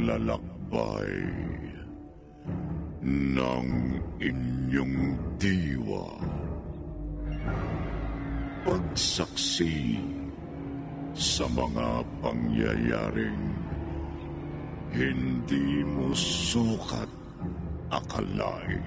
paglalakbay ng inyong diwa. Pagsaksi sa mga pangyayaring hindi mo sukat akalain.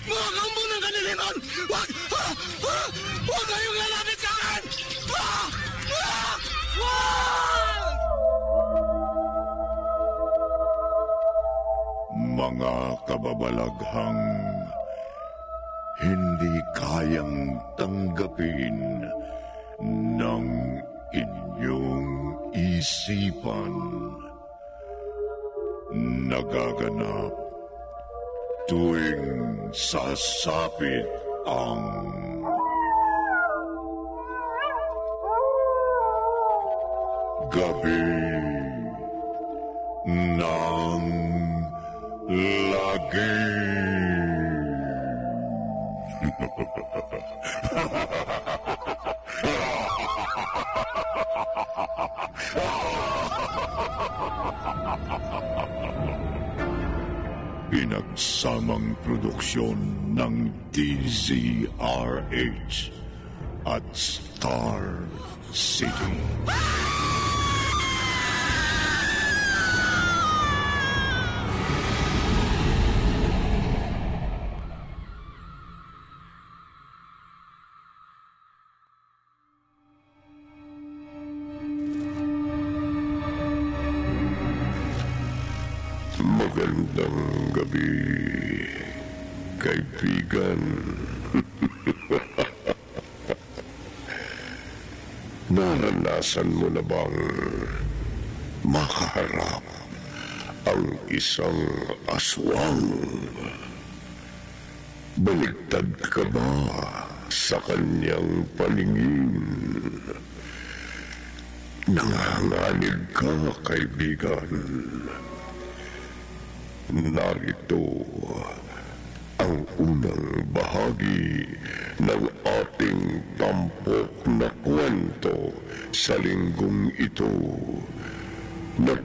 Mga kampo ng kaniliman! Huwag kayong lalapit sa akin! Mga kababalaghang hindi kayang tanggapin ng inyong isipan. Nagaganap tuwing sasapit ang gabi ng lagim. Pinagsamang produksyon ng DZRH at Star City. Magandang gabi, kaibigan. Naranasan mo na bang makaharap ang isang aswang? Baligtad ka ba sa kanyang paningin? Nanganganib ka, kaibigan. Narito ang unang bahagi ng ating tampok na kwento sa linggong ito na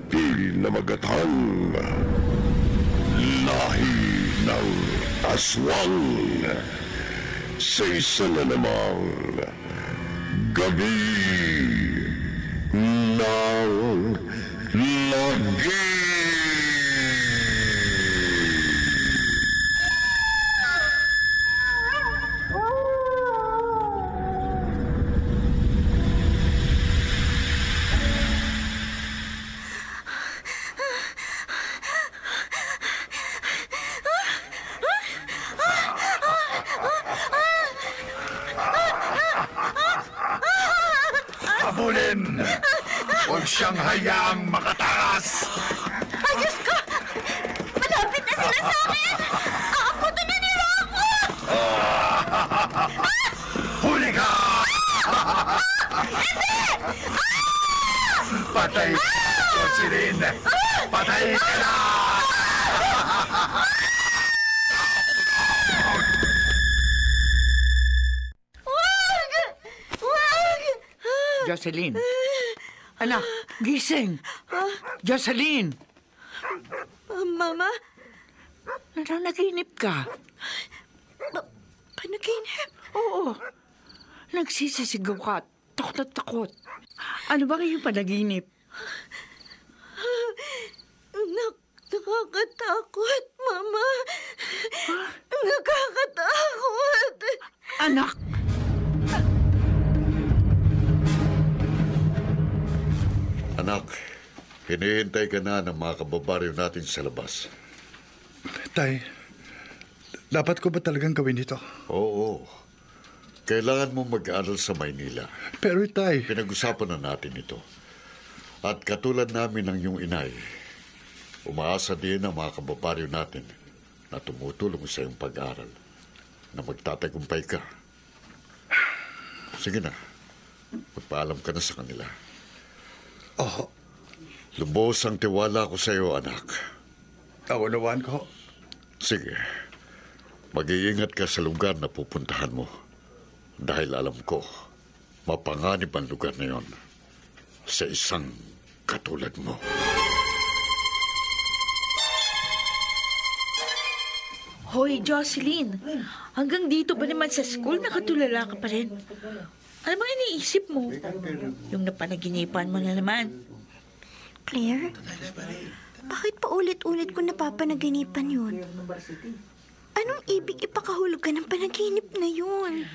na magatang Lahi ng Aswang sa isa na namang Gabi ng Lagi. Habulin! Huwag siyang hayaang makatakas! Ayos ka! Malapit na sila sa akin! Aakutin na nila ako! Huli ka! Hindi! Patay ka, Jocelyn! Patay ka na! Jocelyn! Anak, gising! Jocelyn! Mama? Nanaginip ka? Panaginip? Oo. Nagsisisigaw ka. Takot na takot. Ano ba yung panaginip? Nakakatakot, Mama. Nakakatakot. Anak! Anak, hinihintay ka na ng mga kababaryo natin sa labas. Tay, dapat ko ba talagang gawin ito? Oo. Kailangan mo mag-aaral sa Maynila. Pero tay... Pinag-usapan na natin ito. At katulad namin ng iyong inay, umaasa din ang mga kababaryo natin na tumutulong sa iyong pag-aaral, na magtatagumpay ka. Sige na, magpaalam ka na sa kanila. Oh, Lubos ang tiwala ko sa iyo, anak. naunawaan ko. Sige, mag-iingat ka sa lugar na pupuntahan mo. Dahil alam ko, mapanganib ang lugar na yon sa isang katulad mo. Hoy, Jocelyn. Hanggang dito ba naman sa school nakatulala ka pa rin? Ano bang iniisip mo? Yung napanaginipan mo na naman. Claire, bakit pa ulit-ulit ko napapanaginipan yun? Anong ibig ipakahulog ka ng panaginip na yun?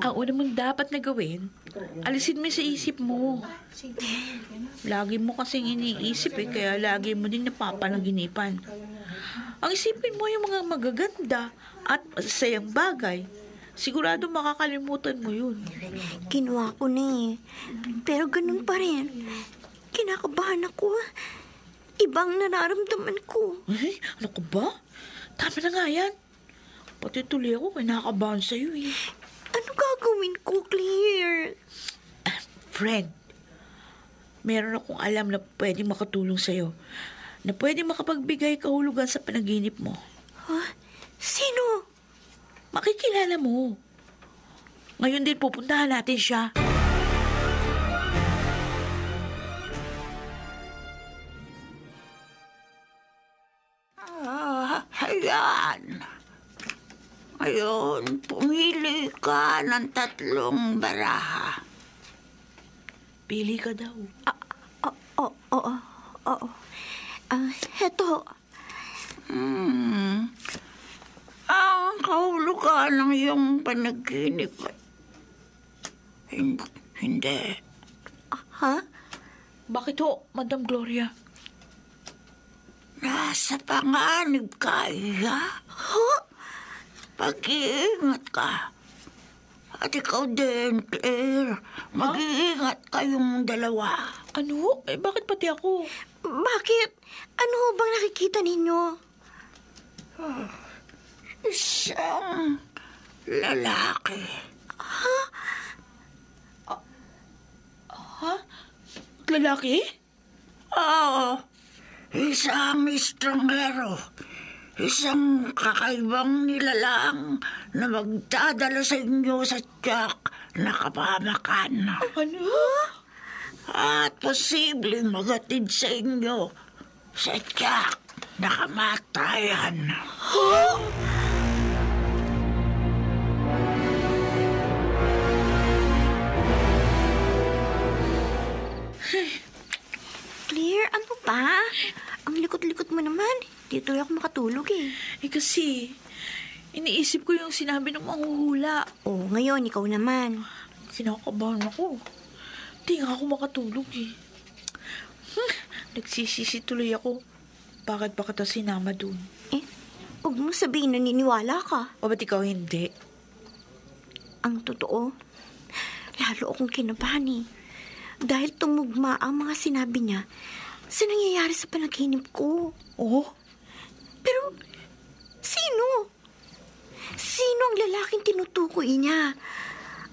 Ang una mong dapat na gawin, alisin mo sa isip mo. Lagi mo kasing iniisip kaya lagi mo din napapanaginipan. Ang isipin mo yung mga magaganda at masasayang bagay. Sigurado makakalimutan mo yun. Kinuha ko na eh. Pero ganun pa rin. Kinakabahan ako. Ibang nararamdaman ko. Ay, ano ka ba? Tama na nga yan. Pati tuloy ako kinakabahan sa'yo eh. Ano gagawin ko, Claire? Friend, meron akong alam na pwede makatulong sa'yo. Na pwede makapagbigay kahulugan sa panaginip mo. Huh? Sino? Makikilala mo. Ngayon din pupuntahan natin siya. Ayan. Ngayon, pumili ka ng 3 baraha. Pili ka daw. Oo. Heto. Ang kahulugan ng iyong panaginip. Hindi. Ha? Bakit ho, Madam Gloria? Nasa panganib ka, iya. Ha? Pag-iingat ka. At ikaw din, Claire. Mag-iingat kayong dalawa. Ano? Eh, bakit pati ako? Bakit? Ano bang nakikita ninyo? Isang lalaki. Ha? Lalaki? Oo. Isang estranghero. Isang kakaibang nilalang na magdadala sa inyo sa tiyak na kapahamakan. Ano? At posibleng magatid sa inyo sa tiyak na kamatayan. Claire, ano ba? Ang likot-likot mo naman. Dito ako makatulog eh. Eh kasi, iniisip ko yung sinabi ng manghuhula. Oh, ngayon, ikaw naman. Kinakabahan ako. Di nga ako makatulog eh. Nagsisisi tuloy ako. Bakit ba kita sinama dun? Eh, huwag mo sabihin naniniwala ka. O ba't ikaw hindi? Ang totoo, lalo akong kinabahan eh. Dahil tumugma ang mga sinabi niya sa nangyayari sa panaginip ko. Oh? Pero, sino? Sino ang lalaking tinutukoy niya?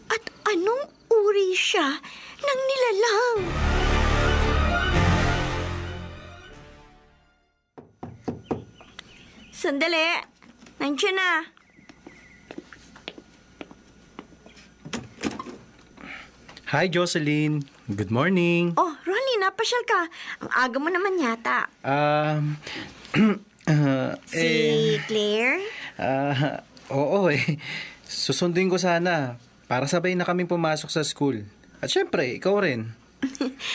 At anong uri siya ng nilalang? Sandali! Nandiyan na! Hi, Jocelyn. Good morning. Oh, Ronnie, napasyal ka. Ang aga mo naman yata. Si Claire? Oo eh. Susundin ko sana para sabay na kaming pumasok sa school. At syempre, ikaw rin.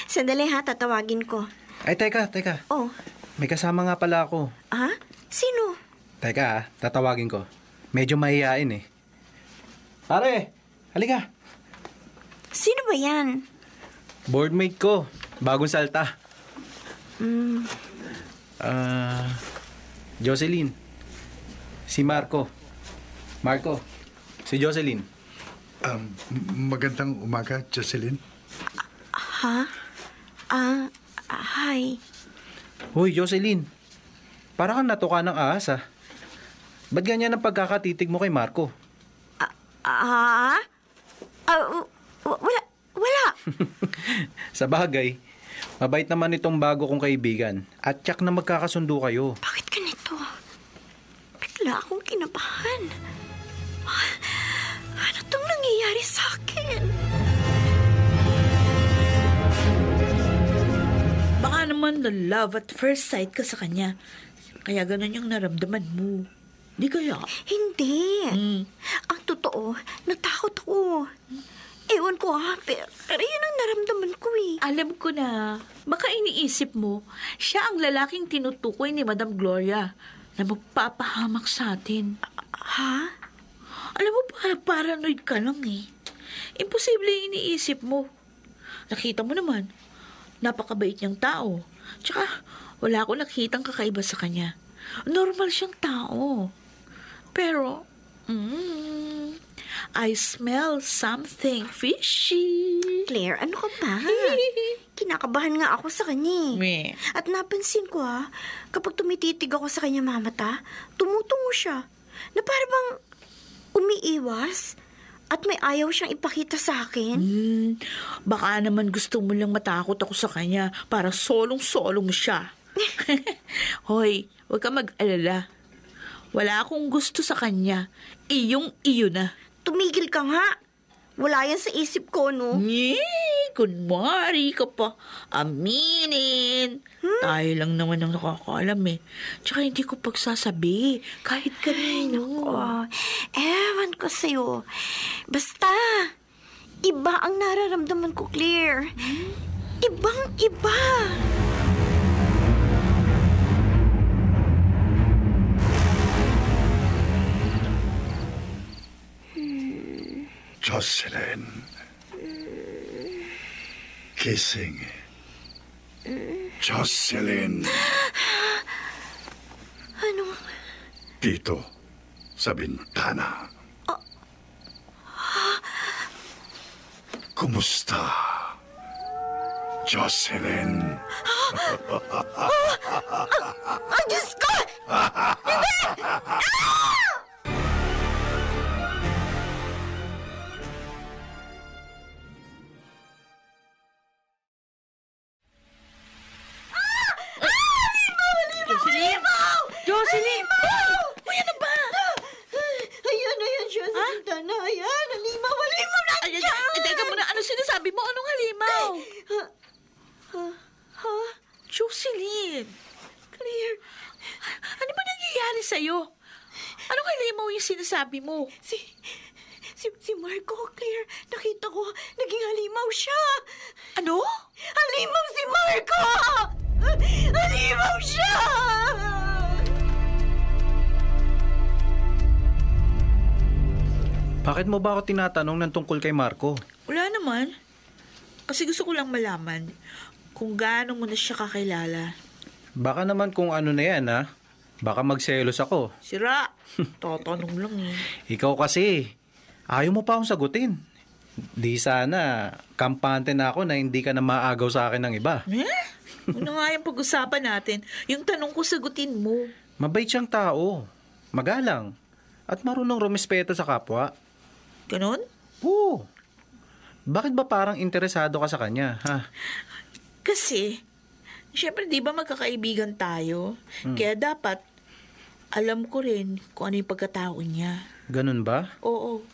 Sandali ha, tatawagin ko. Ay, teka. Oh, May kasama nga pala ako. ha? Sino? Teka tatawagin ko. Medyo mahihain eh. Pare, halika. Sino ba yan? Boardmate ko. Bagong salta. Jocelyn. Si Marco. Marco. Si Jocelyn. Magandang umaga, Jocelyn. Ha? Hi. Hoy, Jocelyn. Para kang natuka ng ahas, ah. Ba't ganyan ang pagkakatitig mo kay Marco? Wala. Sa bagay, mabait naman itong bago kong kaibigan. At tiyak na magkakasundo kayo. Bakit ganito? Bigla akong kinabahan. Ano tong nangyayari sa akin? Baka naman na love at first sight ka sa kanya. Kaya ganun yung naramdaman mo. Di kaya? Hindi. Ang totoo, natakot ako. Ewan ko pero yun ang naramdaman ko eh. Alam ko na, baka iniisip mo, siya ang lalaking tinutukoy ni Madam Gloria na magpapahamak sa atin. Ha? Alam mo, paranoid ka lang eh. Imposible iniisip mo. Nakita mo naman, napakabait niyang tao. Tsaka, wala akong nakitang kakaiba sa kanya. Normal siyang tao. Pero, I smell something fishy. Claire, ano ka ba? Kinakabahan nga ako sa kanya eh. Meh. At napansin ko kapag tumititig ako sa kanya mamata, tumutungo siya. Na para bang umiiwas at may ayaw siyang ipakita sa akin. Baka naman gusto mo lang matakot ako sa kanya para solong-solo mo siya. Hoy, huwag ka mag-alala. Wala akong gusto sa kanya. Iyong-iyo na. Tumigil ka nga. Wala yan sa isip ko, no? Kunwari ka pa. Aminin. Tayo lang naman ang nakakaalam eh. Tsaka hindi ko pagsasabi. Kahit kanino. Ewan ko sa'yo. Basta, iba ang nararamdaman ko, Claire. Ibang-iba. Jocelyn. Kissing. Jocelyn. Ano? Dito, sa bintana. Kumusta? Jocelyn. Ay, Diyos ko! Jocelyn! Uy, ano ba? Ayan siya sa bintana. Ayan, halimaw na Ay, teka muna. Ano sinasabi mo? Anong halimaw? Jocelyn! Claire, Ano ba nangyayari sa'yo? Anong halimaw yung sinasabi mo? si Marco, Claire, nakita ko, naging halimaw siya. Ano? Halimaw si Marco! Halimaw siya! Bakit mo ba ako tinatanong ng tungkol kay Marco? Wala naman. Kasi gusto ko lang malaman kung gaano mo na siya kakilala. Baka naman kung ano na yan, ha? Baka magselos ako. Sira. Tatanong lang eh. Ikaw kasi, ayaw mo pa akong sagutin. Di sana, kampante na ako na hindi ka na maagaw sa akin ng iba. Ano nga yung pag-usapan natin? Yung tanong ko, sagutin mo. Mabait siyang tao. Magalang. At marunong rumispeto sa kapwa. Ganon? Oo. Bakit ba parang interesado ka sa kanya, ha? Kasi, syempre di ba magkakaibigan tayo? Kaya dapat, alam ko rin kung ano yung pagkatao niya. Ganun ba? Oo.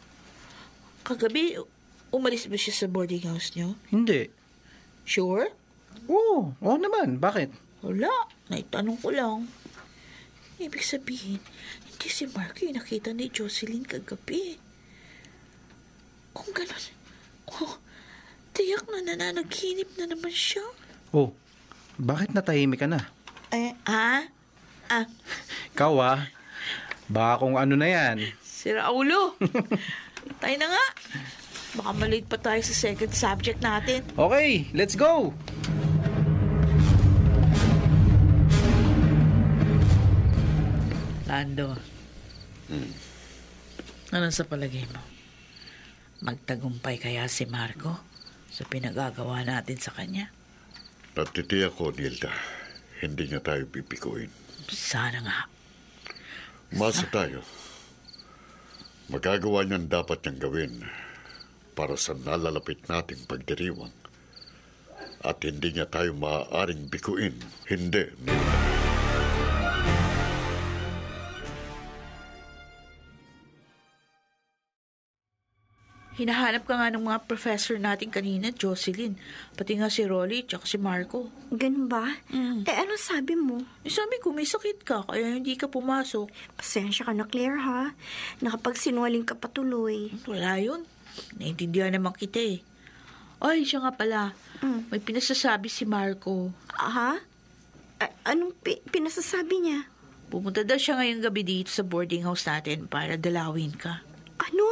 Kagabi, umalis ba siya sa boarding house niyo? Hindi. Sure? Oo naman. Bakit? Wala. Naitanong ko lang. Ibig sabihin, hindi si Marco yung nakita ni Jocelyn kagabi. Kung gano'n, tiyak na nananaginip na naman siya. Oh, bakit natahimik ka na? Ikaw, baka kung ano na yan. Sira ulo. Tayo na nga. Baka malate pa tayo sa second subject natin. Okay, let's go! Lando. Ano sa palagay mo? Magtagumpay kaya si Marco sa pinagagawa natin sa kanya? Natitiyak ko, Nilda, hindi niya tayo pipikuin. Sana nga. Masa tayo. Magagawa niyan dapat niyang gawin para sa nalalapit nating pagdiriwang. At hindi niya tayo maaaring bikuin. Hindi, Nilda. Hinahanap ka nga ng mga professor natin kanina, Jocelyn. Pati nga si Rolly at si Marco. Ganun ba? Ano sabi mo? Sabi ko, may sakit ka, kaya hindi ka pumasok. Pasensya ka na, Claire, ha? Nakapagsinwaling ka patuloy. Wala yun. Naintindihan naman kita eh. Ay, siya nga pala. May pinasasabi si Marco. Ha? Anong pinasasabi niya? Pumunta daw siya ngayong gabi dito sa boarding house natin para dalawin ka. Ano?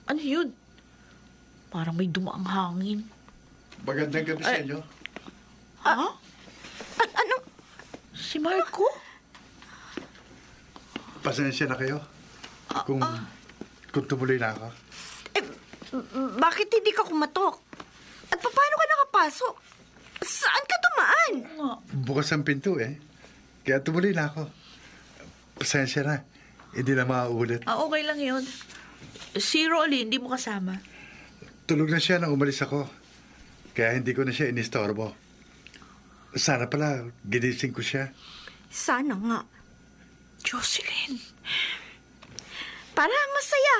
Ano yun? Parang may dumaang hangin. Magandang gabi sa inyo. Ha? Ano? Si Marco? Pasensya na kayo. Kung tumuloy na ako. Bakit hindi ka kumatok? At paano ka nakapasok? Saan ka tumaan? Nga. Bukas ang pinto eh. Kaya tumuloy na ako. Pasensya na. Hindi na mauulit. Okay lang yun. Si Rolly, hindi mo kasama. Tulog na siya nang umalis ako. Kaya hindi ko na siya inistorbo. Sana pala, ginising ko siya. Sana nga. Jocelyn. Para masaya.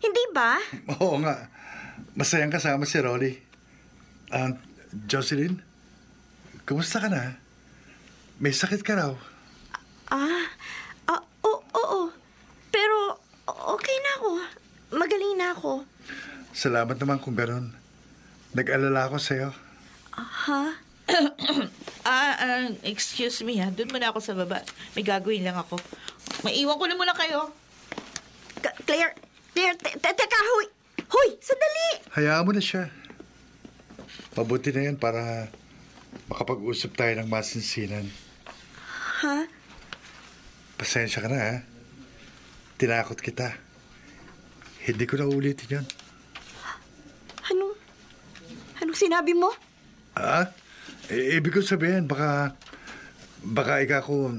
Hindi ba? Oo nga. Masayang kasama si Rolly. Jocelyn, kumusta ka na? May sakit ka raw. Oo. Pero okay na ako. Magaling na ako. Salamat naman kung gano'n. Nag-alala ako sa'yo. Ha? Excuse me ha. Doon muna ako sa baba. May gagawin lang ako. Maiwan ko na muna kayo. Claire, teka, Hoy, sandali! Hayaan mo na siya. Mabuti na yan para makapag-usap tayo ng masinsinan. Ha? Pasensya ka na, ha? Tinakot kita. Hindi ko na ulitin yun. Anong sinabi mo? Ibig ko sabihin, baka ikaw ko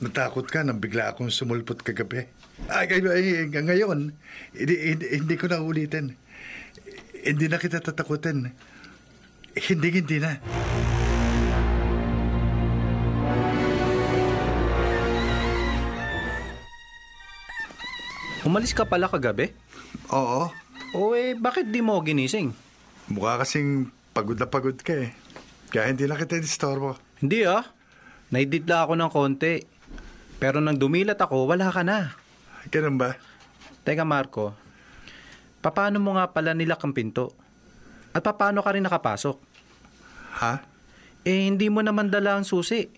natakot ka nang bigla akong sumulpot kagabi. Ngayon, hindi ko na ulitin. Hindi na kita tatakutin. Hindi na. Umalis ka pala kagabi? Oo. Bakit di mo ginising? Mukha kasing pagod na pagod ka eh. Kaya hindi na kita disturbo. Hindi naididla ako ng konti. Pero nang dumilat ako, wala ka na. Ganun ba? Teka Marco, paano mo nga pala nilak ang pinto? At paano ka rin nakapasok? Ha? Hindi mo naman dala ang susi.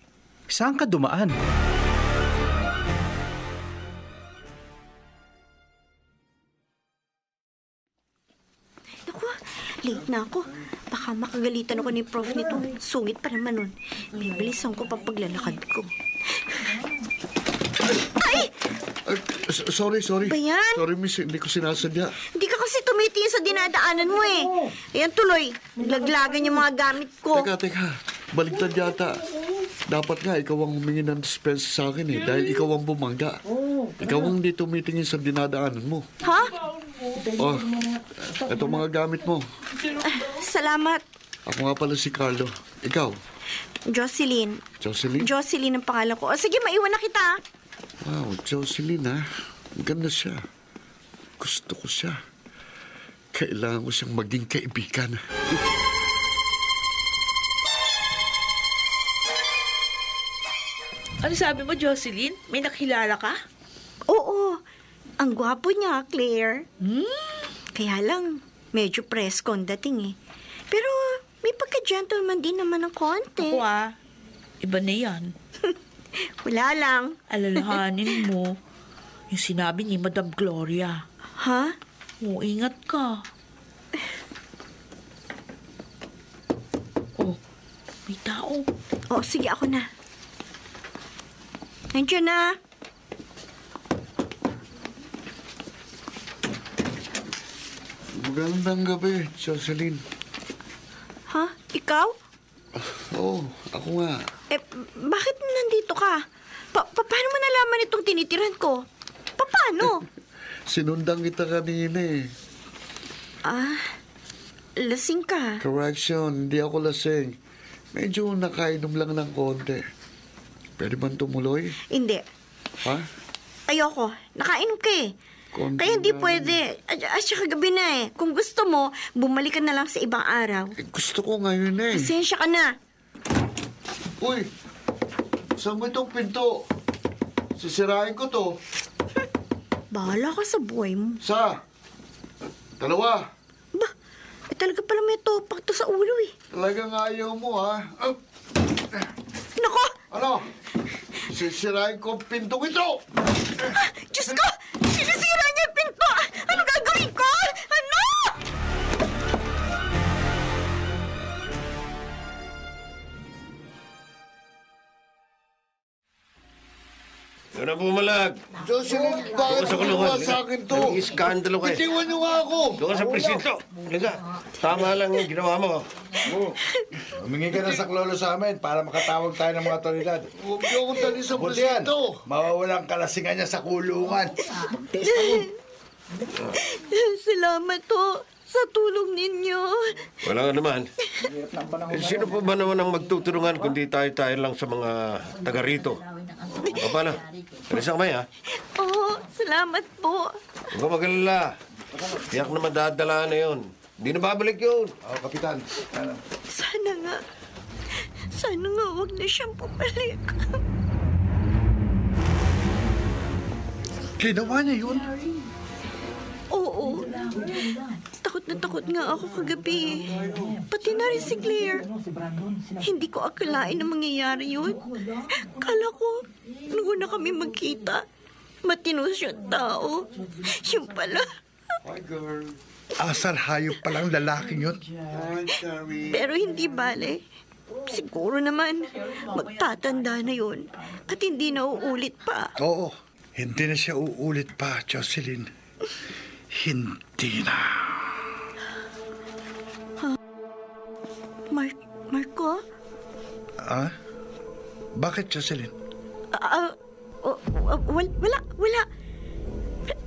Saan ka dumaan? Late na ako. Baka makagalitan ako ni prof nito. Sungit pa naman nun. Bibilisan ko pa paglalakad ko. Ay! Sorry. Ba yan? Sorry, miss. Hindi ko sinasadya. Hindi ka kasi tumitingin sa dinadaanan mo eh. Ayan tuloy. Laglagan yung mga gamit ko. Teka. Baligtad yata. Dapat nga, ikaw ang humingi ng dispense sa akin eh. Dahil ikaw ang bumangga. Ikaw ang hindi tumitingin sa dinadaanan mo. Ha? Ito mga gamit mo. Salamat. Ako nga pala si Carlo. Ikaw? Jocelyn. Jocelyn? Jocelyn ang pangalan ko. Sige, maiwan na kita. Wow, Jocelyn ha. Ganda siya. Gusto ko siya. Kailangan ko siyang maging kaibigan. Ano sabi mo, Jocelyn? May nakilala ka? Oo. Ang gwapo niya, Claire. Kaya lang, medyo presko ang dating eh. Pero may pagka-gentleman din naman ng konti. Ako iba na yan. Wala lang. Alalahanin mo yung sinabi ni Madam Gloria. Ha? O, ingat ka. Oh, may tao. Oh, sige, ako na. Nandiyan na. Magandang gabi, Jocelyn. Ha? Ikaw? Oo, ako nga. Bakit nandito ka? Paano mo nalaman itong tinitiran ko? Paano? Sinundan kita kanina eh. Lasing ka. Correction, hindi ako lasing. Medyo nakainom lang ng konti. Pwede bang tumuloy? Hindi. Ha? Ayoko. Nakainom ka eh. Konti Kaya hindi lang. pwede. At saka gabi na eh. Kung gusto mo, bumalik ka na lang sa ibang araw. Gusto ko ngayon eh. Pasensya ka na. Uy! Saan mo itong pinto? Sisirain ko to. Bahala ka sa buhay mo. Sa? Dalawa. Ba, talaga pala may topak to sa ulo eh. Talagang ayaw mo ha? Nako! Ano? Sisirain ko ang pintong ito! Diyos ko! Sinisira niya yung pinto! Ano gagawin ko? Ano? Ano pumalag? Jocelyn, bakit Sa mo kulungan. ginawa sa akin to? Nag-iskandalo ka eh. Itiwan niyo nga ako! Doon ka sa presinto. Liga, tama lang yung ginawa mo. Humingi ka ng saklolo sa amin para makatawag tayo ng mga otoridad. Huwag niyo akong dali sa Buti yan, presinto! mawawalang kalasingan niya sa kulungan. Salamat to sa tulong ninyo. Wala ka naman. Sino pa ba naman ang magtutulungan kundi tayo-tayo lang sa mga taga rito? O paano? Alis na kamay ha? Oo, salamat po. Huwag ka mag-alala. Tiyak na madadala na yun. Hindi na babalik yun. Kapitan. Sana nga wag na siyang pumalik. Ginawa niya yun? Oo. Takot nga ako kagabi. Pati na rin si Claire. Hindi ko akalain na mangyayari yun. Kala ko, noon na kami magkita. Matino siyang tao. Yung pala. Asar hayop palang lalaking yun. Pero hindi bale. Siguro naman, magtatanda na yun. At hindi na uulit pa. Oo, hindi na siya uulit pa, Jocelyn. Hindi na. Marco? Bakit, Jocelyn? Wala.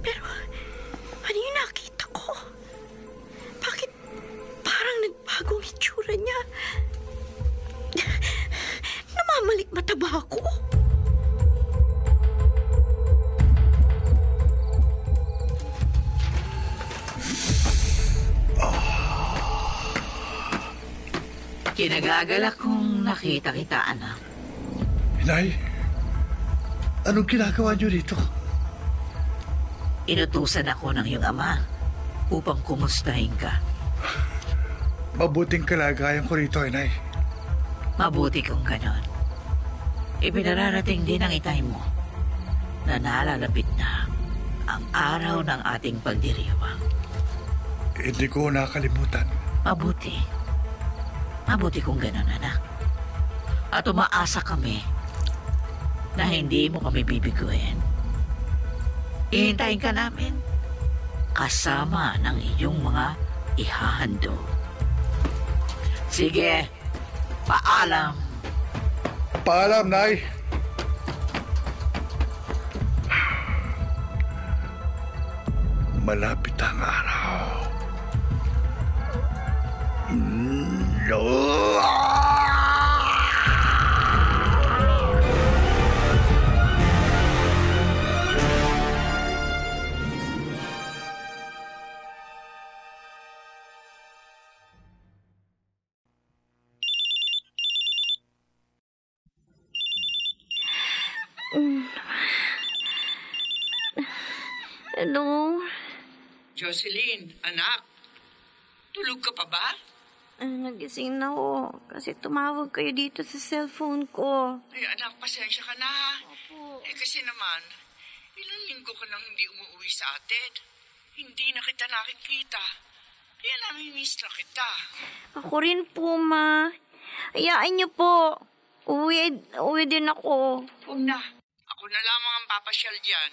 Pero, ano yung nakita ko? Bakit parang nagbagong itsura niya? Namamalik mata ba ako? Kinagagalak kong nakita kita, anak. Inay, anong ginagawa niyo dito? Inutusan ako ng iyong ama upang kumustahin ka. Mabuting kalagayan ko rito, Inay. Mabuti kung ganon. Ipinararating din ang itay mo na nalalapit na ang araw ng ating pagdiriwang. Hindi ko nakalimutan. Mabuti kung ganon, anak. At umaasa kami na hindi mo kami bibiguin. Ihintayin ka namin kasama ng iyong mga ihahandog. Sige, paalam. Paalam, Nay. Malapit ang araw. Hello? Jocelyn, anak, tulog ka pa ba? Nagising na ako kasi tumawag kayo dito sa cellphone ko. Ay, anak, pasensya ka na ha. Kasi naman, ilang linggo ka nang hindi umuwi sa atin. Hindi na kita nakikita. Kaya nami-miss na kita. Ako rin po, Ma. Hayaan niyo po. Uwi din ako. Huwag na. Ako na lamang ang papasyal dyan.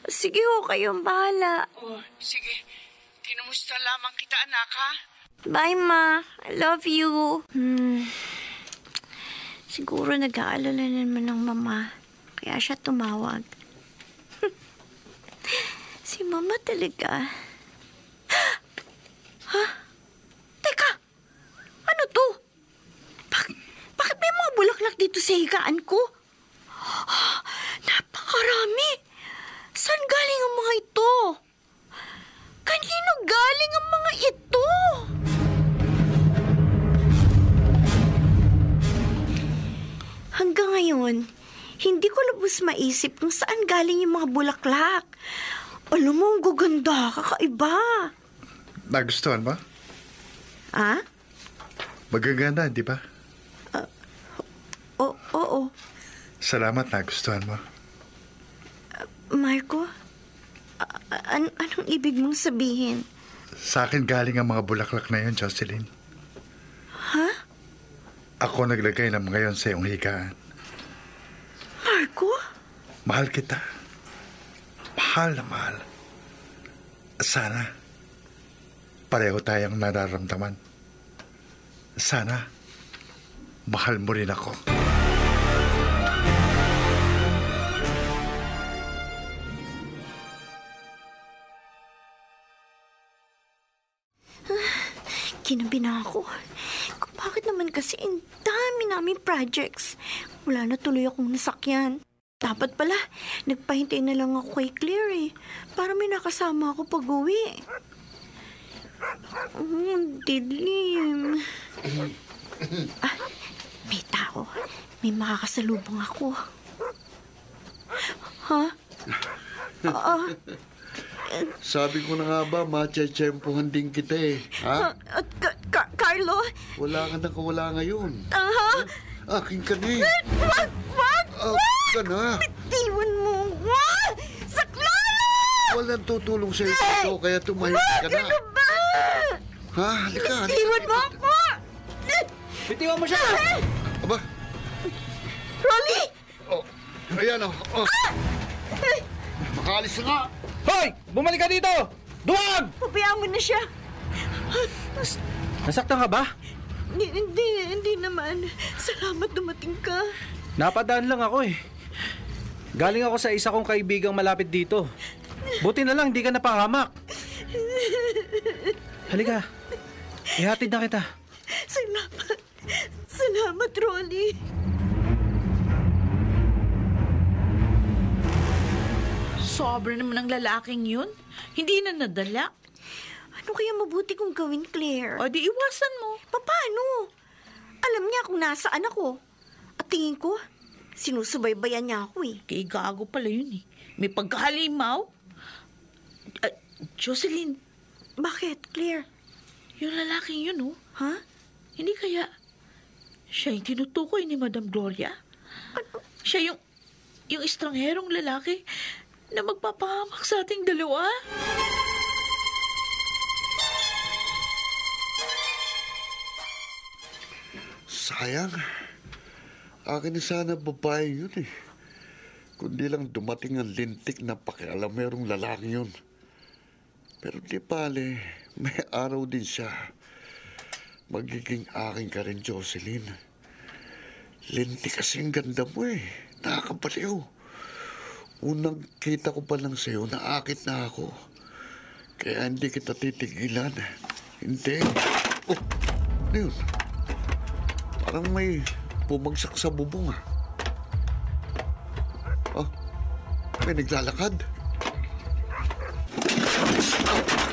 Sige ho, kayong bahala. Oh, sige. Kinumusta lamang kita, anak, ha? Bye, Ma. I love you. Siguro nag-aalala naman ng Mama. Kaya siya tumawag. Si Mama talaga. Ha? Teka! Ano to? Bakit may mga bulaklak dito sa higaan ko? Napakarami! Saan galing ang mga ito? Kanino galing ang mga ito? Hanggang ngayon, hindi ko lubos maisip kung saan galing yung mga bulaklak. Alam mo, ang gaganda, kakaiba. Nagustuhan mo? Ha? Magaganda, di ba? Oo. Salamat, nagustuhan mo. Marco, anong ibig mong sabihin? Sa akin galing ang mga bulaklak na yun, Jocelyn. Ha? Ako naglagay ng mga yun sa iyong higaan. Marco? Mahal kita. Mahal na mahal. Sana, pareho tayong nararamdaman. Sana, mahal mo rin ako. Kinabi na ako. Bakit naman kasi ang dami naming projects? Wala na tuloy akong nasakyan. Dapat pala, nagpahintay na lang ako kay Claire para may nakasama ako pag-uwi. Dilim. May tao. May makakasalubong ako. Ha? Sabi ko na nga ba, matsyempohan din kita ha? Carlo? Wala ka na kawala ngayon. Akin ka na Wag! Akin ka na. Bitiwan mo! Wag! Saklalo! Walang tutulong sa'yo dito, kaya tumahimik ka na. Ano ba? Ha? Halika. Bitiwan mo ako! Bitiwan mo siya! Aba, Rolly! ayan Makaalis na nga. Hoy! Bumalik ka dito! Duwag! Pabayaan mo na siya. Nasaktan ka ba? Hindi naman. Salamat dumating ka. Napadaan lang ako Galing ako sa isa kong kaibigang malapit dito. Buti na lang, di ka napahamak. Halika. Ihatid na kita. Salamat, Rolly. Sobra naman ang lalaking yun. Hindi na nadala. Ano kaya mabuti kong gawin, Claire? O di iwasan mo. Paano? Alam niya kung nasaan ako. At tingin ko, sinusubaybayan niya ako Kay gago pala yun May pagkahalimaw. Jocelyn. Bakit, Claire? Yung lalaking yun Ha? Hindi kaya siya yung tinutukoy ni Madam Gloria? Ano? Siya yung estrangherong lalaki na magpapahamak sa ating dalawa? Sayang. Akin na sana babae yun Kundi lang dumating ang lintik na pakialamerong lalaki yun. Pero di pale, may araw din siya. Magiging akin ka rin, Jocelyn. Lintik kasing ganda mo Nakakabaliw. Unang kita ko pa lang sa'yo, naakit na ako. Kaya hindi kita titigilan. Hindi. Oh, ano yun? Parang may bumagsak sa bubong may naglalakad.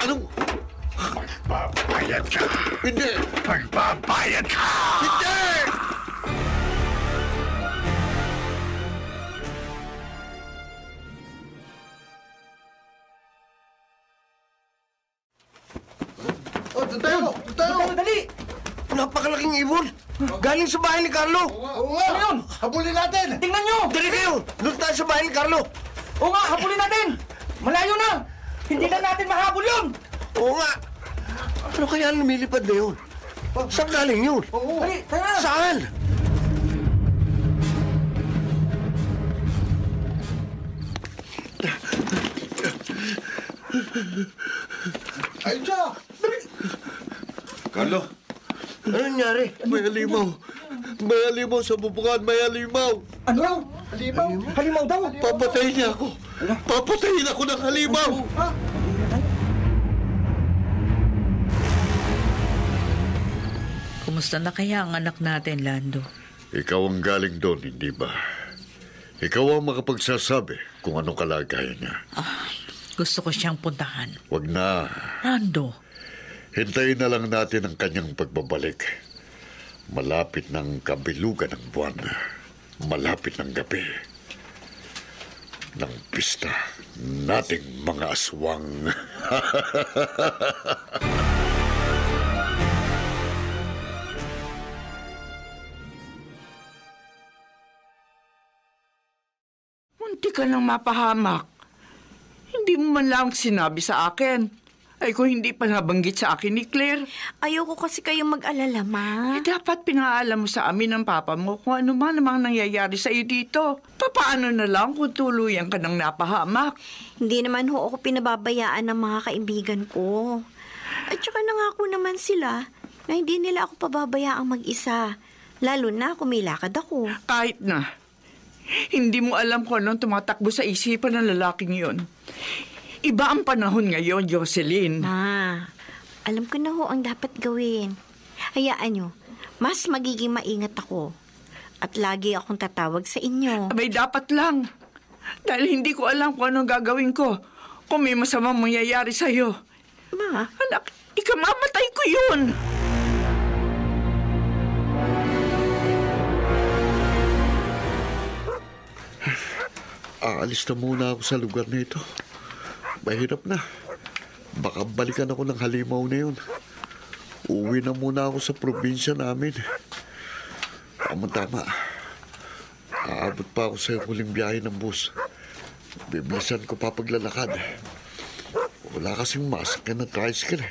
Anong? Magbabayad ka! Hindi! Magbabayad ka! Hindi! Tayo! Dali! Napakalaking ibon! Galing sa bahay ni Carlo! Oo nga! Ayun! Habulin natin! Tingnan nyo! Dali kayo! Doon tayo sa bahay ni Carlo! Oo nga, habulin natin! Malayo na! Hindi na natin mahabol yun! Oo nga! Ano kaya lumilipad na yun? Saan galing yun? Dali, tara! Saan? Ay, siya! Carlo! Ano nangyari? May halimaw. May halimaw sa bubungan. May halimaw. Ano? Halimaw! Halimaw daw! Papatayin niya ako. Papatayin ako ng halimaw. Kumusta na kaya ang anak natin, Lando? Ikaw ang galing doon, hindi ba? Ikaw ang makapagsasabi kung anong kalagayan niya. Gusto ko siyang puntahan. Wag na. Lando, Hintayin na lang natin ang kanyang pagbabalik. Malapit ng kabilugan ng buwan. Malapit ng gabi. Ng pista nating mga aswang. Munti ka nang mapahamak. Hindi mo man lang sinabi sa akin. Ay kung hindi pa nabanggit sa akin ni Claire, Ayoko kasi kayong mag-alala, Ma. dapat pinaalam mo sa amin ng papa mo kung ano man namang nangyayari sa iyo dito. Papaano na lang kung tuluyan ka nang napahamak? Hindi naman ho ako pinababayaan ng mga kaibigan ko. At saka nangako naman sila na hindi nila ako pababayaang mag-isa. Lalo na kung may lakad ako. Kahit na, hindi mo alam kung anong tumatakbo sa isipan ng lalaking yon. Iba ang panahon ngayon, Jocelyn. Ma, alam ko na ho ang dapat gawin. Hayaan nyo, mas magiging maingat ako. At lagi akong tatawag sa inyo. Abay, dapat lang. Dahil hindi ko alam kung anong gagawin ko kung may masamang mangyayari sa'yo. Ma, Anak, ikamamatay ko yun. Aalis na muna ako sa lugar na ito. Mahirap na. Baka balikan ako ng halimaw na yun. Uwi na muna ako sa probinsya namin. Tama-tama. Aabot pa ako sa huling biyahe ng bus. Bibilisan ko pa paglalakad. Wala kasing masakyan na tricycle.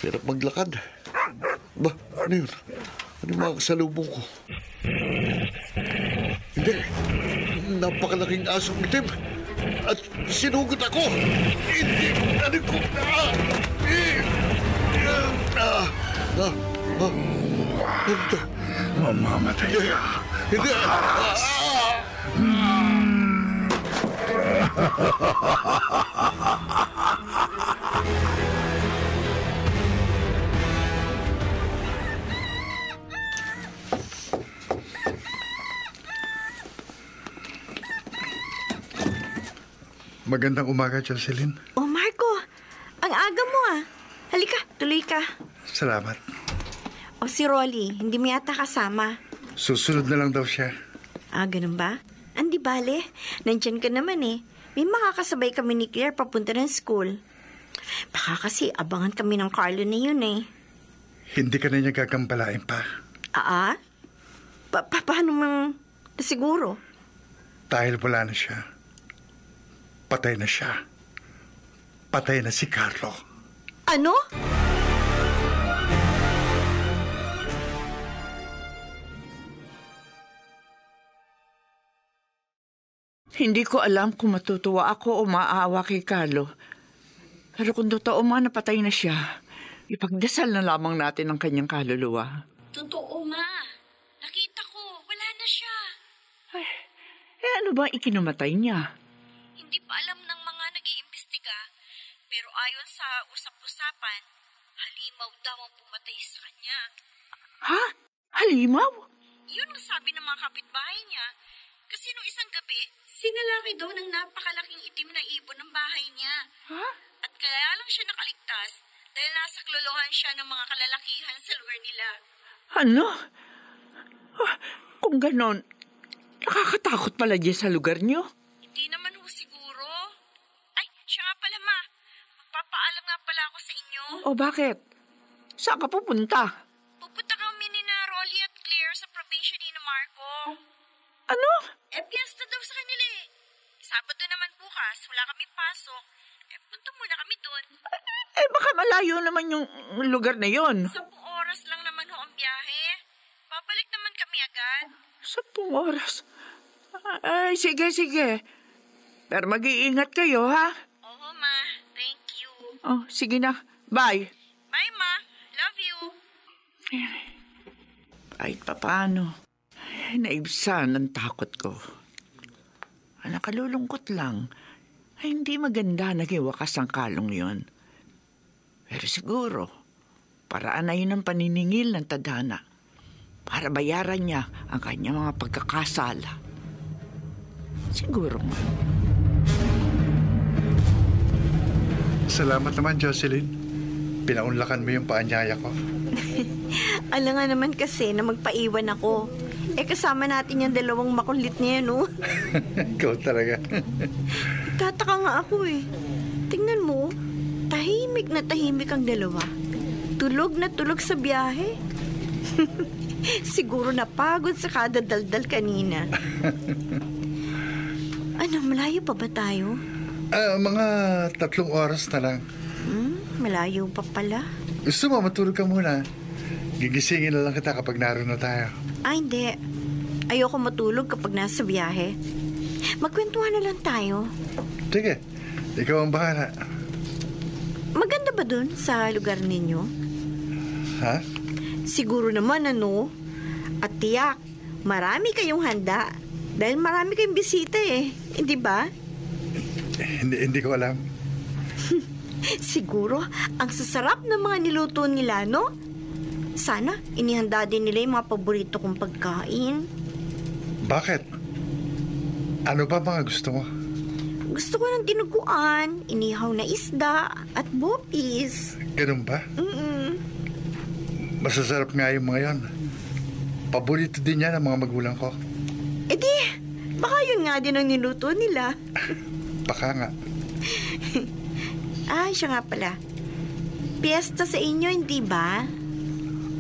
Hirap maglakad. Ba, ano yun? Ano yung mga kasalubong ko? Hindi. Napakalaking asong itim. At sinugot ako. Hindi. Ano ko? Ito. Mamamatay ka. Hindi. Magandang umaga, Jocelyn. oh Marco, ang aga mo ah. Halika, tuloy ka. Salamat. O si Rolly, hindi mo yata kasama. Susunod na lang daw siya. Ah, ganun ba? Andi bale, nandyan ka naman eh. May makakasabay kami ni Claire papunta ng school. Baka kasi abangan kami ng Carlo na yun eh. Hindi ka na niya gagampalain pa. Paano mang siguro? Dahil wala na siya. Patay na siya. Patay na si Carlo. Ano? Hindi ko alam kung matutuwa ako o maawa kay Carlo. Pero kung totoo man napatay na siya, ipagdasal na lamang natin ang kanyang kaluluwa. Totoo, Ma. Nakita ko, wala na siya. Ano ba ikinumatay niya? Hindi pa alam ng mga nag-iimbestiga. Pero ayon sa usap-usapan, halimaw daw ang pumatay sa kanya. Ha? Halimaw? Yun ang sabi ng mga kapitbahay niya. Kasi nung isang gabi, sinalaki daw ng napakalaking itim na ibon ng bahay niya. Ha? At kaya lang siya nakaligtas dahil nasa klolohan siya ng mga kalalakihan sa lugar nila. Ano? Kung ganon, nakakatakot pala diyan sa lugar niyo. Hindi naman ho siguro. Ay, siya nga pala, Ma. Magpapaalam nga pala ako sa inyo. O bakit? Saan ka pupunta? Pupunta kami ni na Rolly at Claire sa probinsya ni na Marco. Ano? Piyesta daw sa kanila eh. Sabado naman bukas, wala kami pasok. Punta muna kami doon. Baka malayo naman yung lugar na yon. 10 oras lang naman ho ang biyahe. Babalik naman kami agad. 10 oras? Ay, sige. Pero mag-iingat kayo, ha? Oo, Ma. Thank you. Oh, sige na. Bye. Bye, Ma. Love you. Kahit papaano, naibsan ang takot ko. Nakalulungkot lang. Ay, hindi maganda naging wakas ang kalong yon. Pero siguro, paraan na yun ang paniningil ng tadhana para bayaran niya ang kanyang mga pagkakasala. Siguro nga. Salamat naman, Jocelyn. Pinaunlakan mo yung paanyaya ko. Alam nga naman kasi na magpaiwan ako. Kasama natin yung 2 makulit niya, no? Ikaw talaga. Tataka nga ako eh. Tingnan mo, tahimik na tahimik ang 2. Tulog na tulog sa biyahe. Siguro napagod sa kada daldal kanina. Ano, malayo pa ba tayo? Mga 3 oras na lang. Malayo pa pala. Gusto mo, matulog ka muna. Gigisingin na lang kita kapag naroon na tayo. Hindi. Ayoko matulog kapag nasa biyahe. Magkwentuhan na lang tayo. Sige, ikaw ang bahala. Maganda ba dun sa lugar ninyo? Ha? Siguro naman, ano? At tiyak, marami kayong handa. Dahil marami kayong bisita eh. Hindi ba? Hindi ko alam. Siguro, ang sasarap ng mga niluto nila, no? Sana, inihanda din nila yung mga paborito kong pagkain. Bakit? Ano ba mga gusto mo? Gusto ko ng dinuguan, inihaw na isda, at bopis. Ganun ba? Masasarap nga yung mga yon. Paborito din yan ng mga magulang ko. Baka yun nga din ang niluto nila. Baka nga. Siya nga pala. Piyesta sa inyo, hindi ba?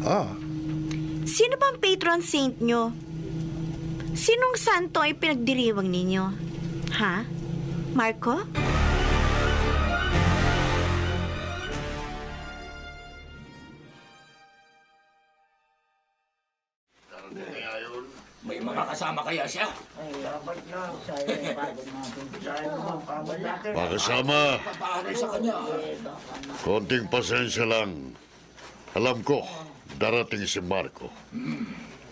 Oh. Sino ba ang patron saint nyo? Sinong santo ay pinagdiriwang ninyo? Ha? Marco? May mga kasama kaya siya? Mga kasama, Papaaral sa kanya. konting pasensya lang. Alam ko, darating si Marco.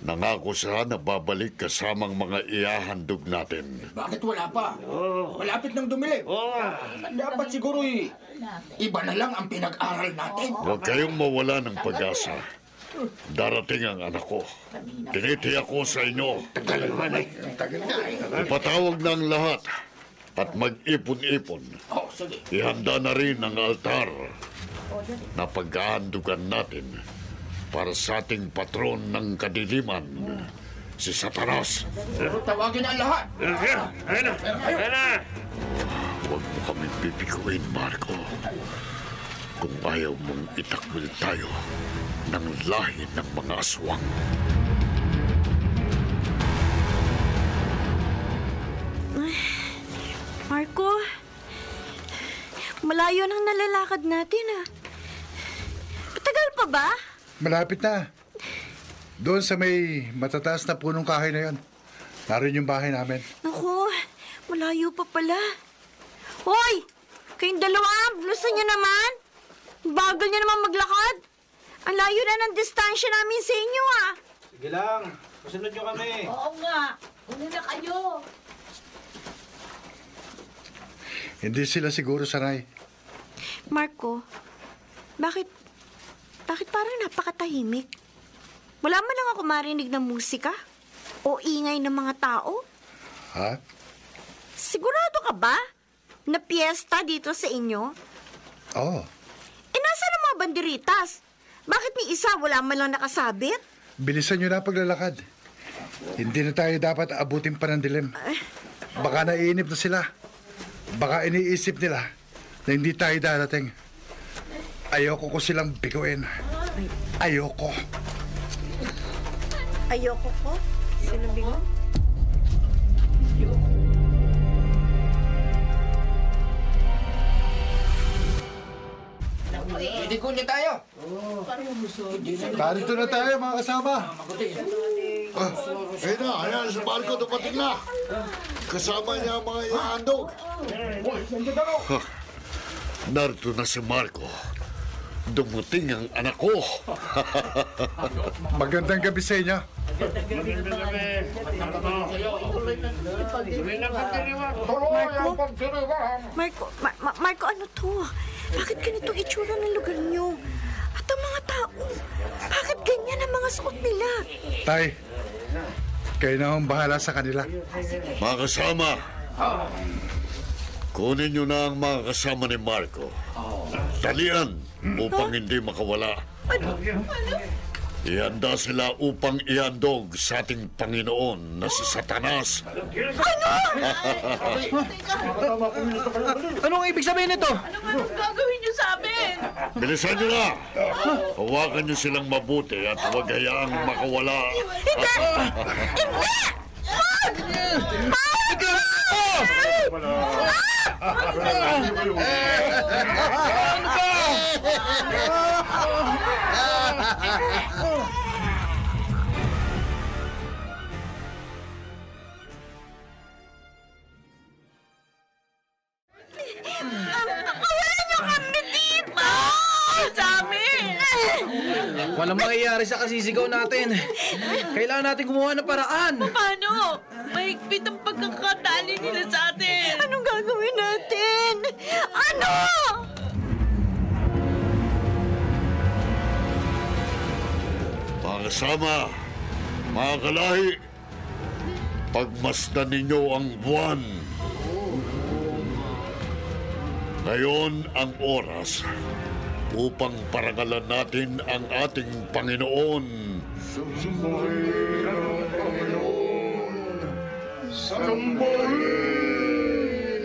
Nangako siya na babalik kasamang mga ihahandog natin. Bakit wala pa? Malapit nang dumilim. Dapat siguro iba na lang ang pinag-aral natin. Huwag kayong mawala ng pag-asa. Darating ang anak ko. Tinitiyak ko sa inyo. Ipatawag na ang lahat at mag-ipon-ipon. Sige. Ihanda na rin ang altar na paghahandugan natin para sa ating patron ng kadiliman, si Satanas. Tawagin ang lahat. Huwag mo kaming pipikuin, Marco. Kung ayaw mong itakwil tayo ng lahi ng mga aswang. Marco, malayo nang nalalakad natin Matagal pa ba? Malapit na. Doon sa may matataas na punong kahoy na yon. Naroon yung bahay namin. Naku, malayo pa pala. Hoy! Kayong 2, blusan niyo naman. Bagal niyo naman maglakad. Ang layo na ng distansya namin sa inyo, Sige lang. Masunod nyo kami. Oo nga. Una na kayo. Hindi sila siguro sanay. Marco, bakit parang napakatahimik? Wala man lang ako marinig ng musika o ingay ng mga tao? Ha? Sigurado ka ba na piyesta dito sa inyo? Oo. Nasaan ang mga banderitas? Bakit may isa wala man lang nakasabit? Bilisan nyo na paglalakad. Hindi na tayo dapat abutin pa ng dilim. Baka naiinip na sila. Baka iniisip nila na hindi tayo darating. Ayoko ko silang biguin. Ayoko. Ayoko ko? Sinabi mo? Hindi ko niya tayo. Narito na tayo, mga kasama. Ayun na, ayan, si Marco dumating na. Kasama niya ang mga iandog. Narito na si Marco. Dumating ang anak ko. Magandang gabi sa inyo. Marco, ano to? Bakit ganito itsura ng lugar niyo? At ang mga tao, bakit ganyan ang mga suot nila? Tay, kayo na ang bahala sa kanila. Mga kasama, kunin niyo na ang mga kasama ni Marco. Talian upang hindi makawala. Ano? Ihanda sila upang ihandog sa ating Panginoon na si Satanas. Anong ibig sabihin nito? Anong gagawin niyo sa amin? Bilisan niyo na! Hawakan niyo silang mabuti at huwag hayaang makawala. Walang mangyayari sa kasisigaw natin. Kailangan natin gumawa ng paraan. Paano? Mahigpit ang pagkakatali nila sa atin. Anong gagawin natin? Ano? Mga kasama, mga kalahi, pagmasdan ninyo ang buwan. Ngayon ang oras upang parangalan natin ang ating Panginoon.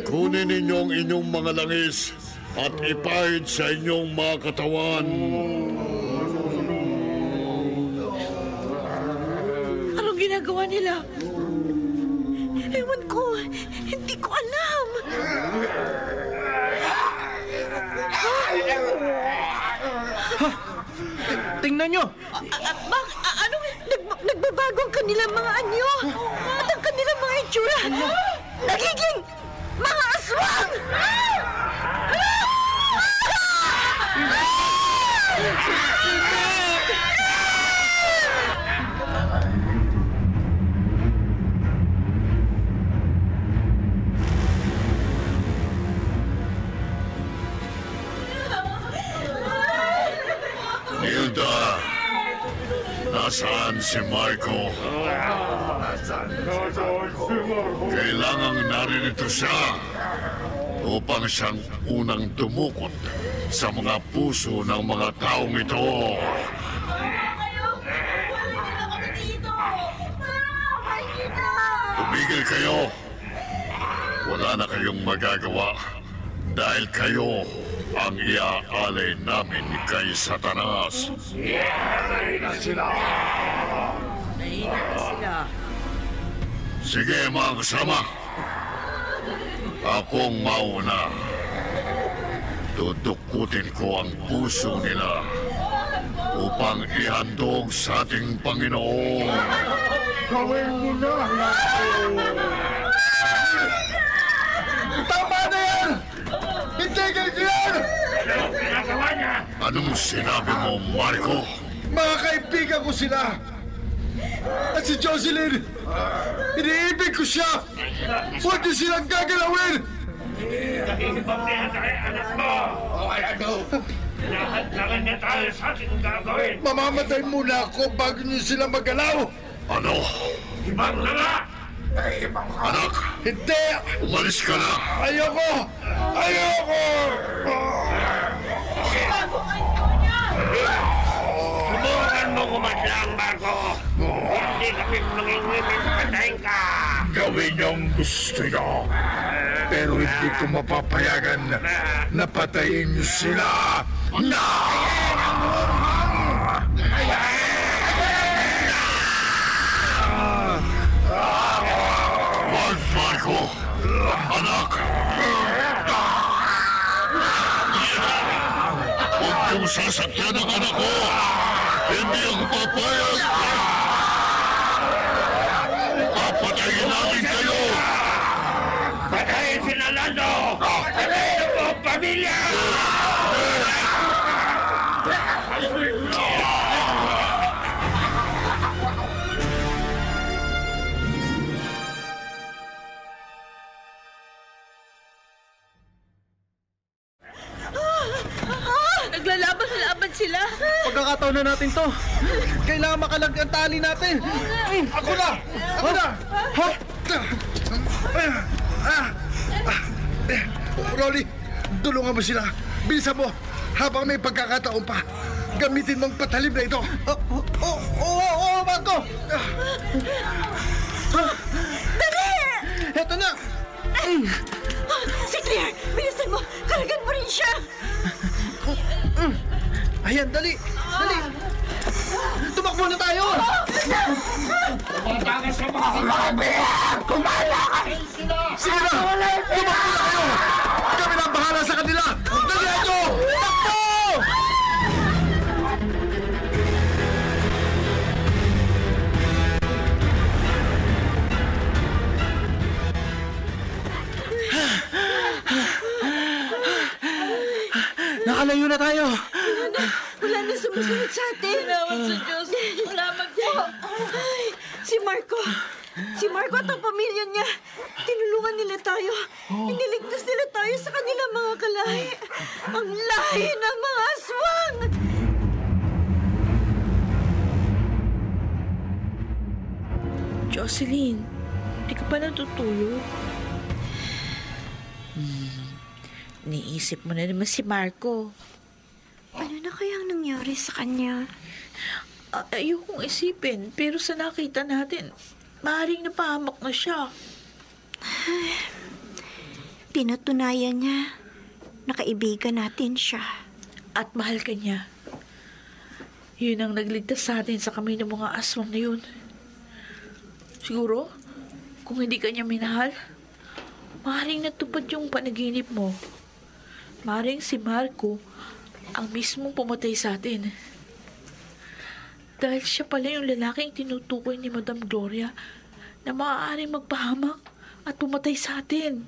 Kunin ninyo ang inyong mga langis at ipahid sa inyong mga katawan. Anong ginagawa nila? Ewan ko. Hindi ko alam. Tingnan nyo! Nagbabago ang kanilang mga anyo. At ang kanilang mga itsura. Nagiging mga aswang! Hilda, nasaan si Marco? Kailangang naririto siya upang siyang unang dumukot sa mga puso ng mga taong ito. Tumigil kayo. Wala na kayong magagawa dahil kayo ang iaalay namin kay Satanas. Naingat sila. Sige mga kasama. Akong mauna. Tutukutin ko ang puso nila upang ihandog sa ating Panginoon. Gawin mo na! Tama na yan! Itigil niyo yan! Anong sinabi mo, Marco? Mga kaibigan ko sila! At si Jocelyn! Iniibig ko siya! Huwag niyo silang gagalawin! Lahat-lahat niya tayo sa ating gagawin. Mamamatay muna ako bago niyo sila magalaw! Ano? Ibang na nga! Anak, Hindi! umalis ka na! Ayoko! Ayoko! Subukan mo kumatlang, Marco! Hindi kami mangingimit patayin ka! Gawin niyo ang gusto niyo. Pero hindi ko mapapayagan na patayin niyo sila. Na! sasakyan ng anak ko! Hindi ako papayag! Papatayin namin kayo! Patayin si Nalando! Patayin ang buong pamilya! Naglalaban sila. Pagkakataon na natin to. Kailangan makalag ang tali natin. Ako na! Ako na! Ha? Rolly, tulungan mo sila. Bilisan mo. Habang may pagkakataon pa, gamitin mong patalim na ito. Oo, Marco! Dali! Eto na! Si Claire, bilisan mo. Kalagan mo rin siya. Ayan, dali! Dali! Tumakbo na tayo! Tumatangas sa mga kalabi! Kumalakay sila! Sige na! Tumakbo na kayo! Kami na ang bahala sa kanila! Dali ito! Takbo! Nakalayo na tayo! Wala na sumusunod sa atin. Salamat sa Diyos. Salamat po. Ay, si Marco. Si Marco at ang pamilya niya. Tinulungan nila tayo. Iniligtas nila tayo sa kanilang mga kalahi. Ang lahi ng mga aswang! Jocelyn, hindi ka pa natutulog? Niisip mo na naman si Marco. Ano na kayang nangyari sa kanya? Ayokong isipin, pero sa nakita natin, maaaring napahamak na siya. Pinatunayan niya na kaibigan natin siya. At mahal ka niya. Yun ang nagligtas sa atin sa kami ng mga aswang na yun. Siguro, kung hindi ka niya minahal, maaaring natupad yung panaginip mo. Maaaring si Marco ang mismong pumatay sa atin. Dahil siya pala yung lalaking tinutukoy ni Madam Gloria na maaaring magpahamak at pumatay sa atin.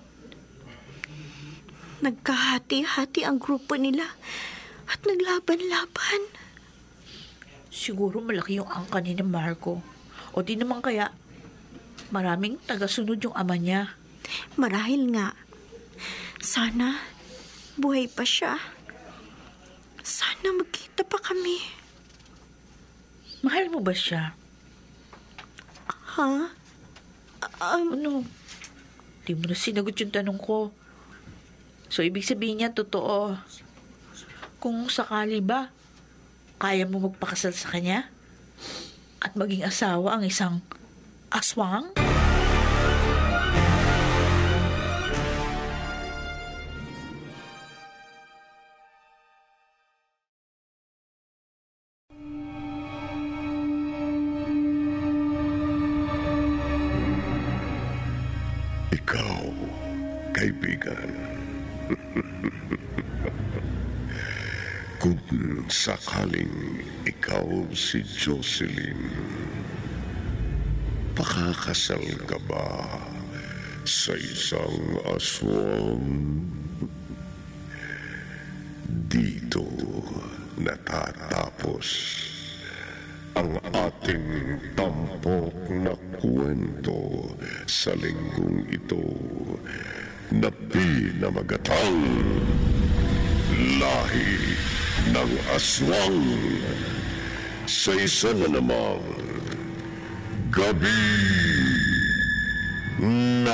Nagkahati-hati ang grupo nila at naglaban-laban. Siguro malaki yung angka ni Marco. O di naman kaya, maraming tagasunod yung ama niya. Marahil nga. Sana buhay pa siya. Sana magkita pa kami. Mahal mo ba siya? Ha? Ano? Di mo na sinagot yung tanong ko. So, ibig sabihin niya, totoo. Kung sakali ba, kaya mo magpakasal sa kanya? At maging asawa ang isang aswang? Ikaw, kaibigan. Kung sakaling ikaw si Jocelyn, pakakasal ka ba sa isang aswang? Dito natatapos ang ating tampok na kwento sa linggong ito na pinamagatang Lahi ng Aswang sa isa na namang Gabi ng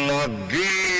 Lagi.